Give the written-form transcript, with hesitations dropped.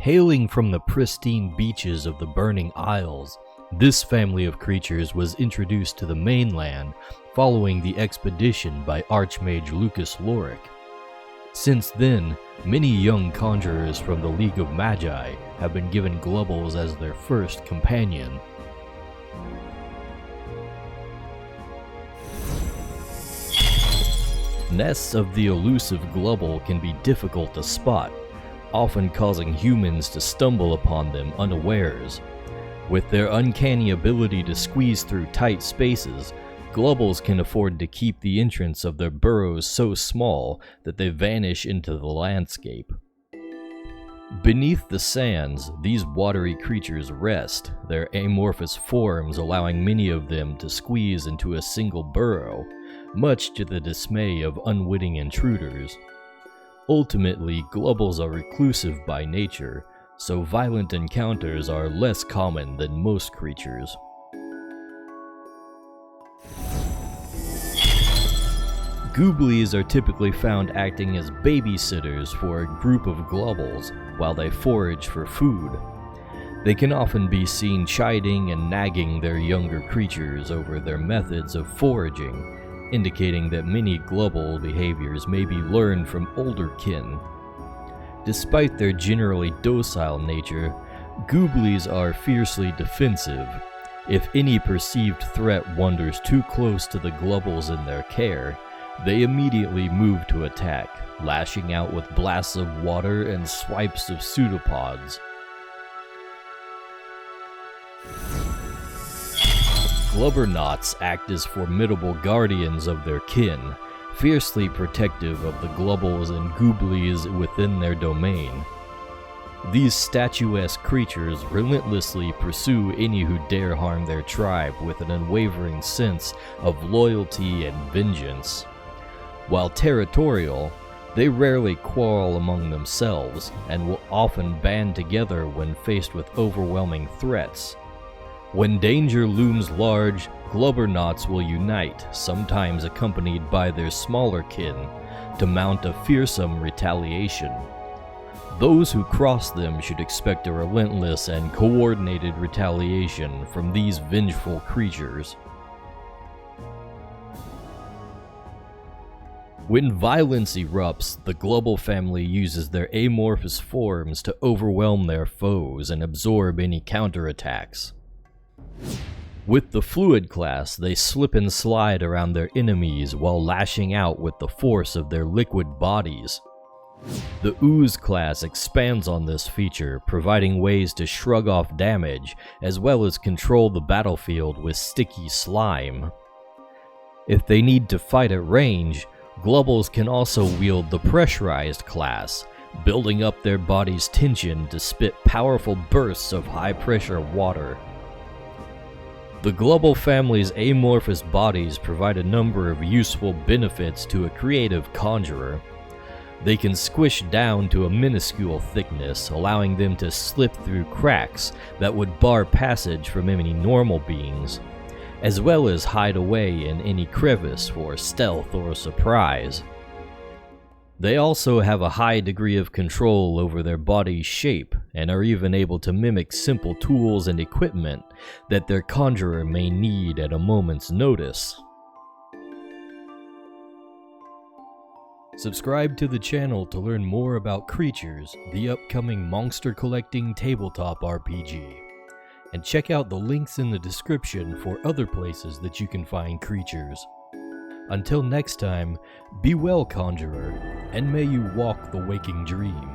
Hailing from the pristine beaches of the Burning Isles, this family of creatures was introduced to the mainland following the expedition by Archmage Lucas Lorick. Since then, many young conjurers from the League of Magi have been given Glubbles as their first companion. Nests of the elusive Glubble can be difficult to spot, often causing humans to stumble upon them unawares. With their uncanny ability to squeeze through tight spaces, Glubbles can afford to keep the entrance of their burrows so small that they vanish into the landscape. Beneath the sands, these watery creatures rest, their amorphous forms allowing many of them to squeeze into a single burrow, much to the dismay of unwitting intruders. Ultimately, Glubbles are reclusive by nature, so violent encounters are less common than most creatures. Gooblies are typically found acting as babysitters for a group of Glubbles while they forage for food. They can often be seen chiding and nagging their younger creatures over their methods of foraging, indicating that many Glubble behaviors may be learned from older kin. Despite their generally docile nature, Gooblies are fiercely defensive. If any perceived threat wanders too close to the Glubbles in their care, they immediately move to attack, lashing out with blasts of water and swipes of pseudopods. Glubbernauts act as formidable guardians of their kin, fiercely protective of the Glubbles and Gooblies within their domain. These statuesque creatures relentlessly pursue any who dare harm their tribe with an unwavering sense of loyalty and vengeance. While territorial, they rarely quarrel among themselves and will often band together when faced with overwhelming threats. When danger looms large, Glubbernauts will unite, sometimes accompanied by their smaller kin, to mount a fearsome retaliation. Those who cross them should expect a relentless and coordinated retaliation from these vengeful creatures. When violence erupts, the Glubble family uses their amorphous forms to overwhelm their foes and absorb any counterattacks. With the Fluid class, they slip and slide around their enemies while lashing out with the force of their liquid bodies. The Ooze class expands on this feature, providing ways to shrug off damage, as well as control the battlefield with sticky slime. If they need to fight at range, Glubbles can also wield the Pressurized class, building up their body's tension to spit powerful bursts of high-pressure water. The Glubble family's amorphous bodies provide a number of useful benefits to a creative conjurer. They can squish down to a minuscule thickness, allowing them to slip through cracks that would bar passage from any normal beings, as well as hide away in any crevice for stealth or surprise. They also have a high degree of control over their body's shape, and are even able to mimic simple tools and equipment that their conjurer may need at a moment's notice. Subscribe to the channel to learn more about Crytures, the upcoming monster collecting tabletop RPG. And check out the links in the description for other places that you can find creatures. Until next time, be well, Conjurer, and may you walk the waking dream.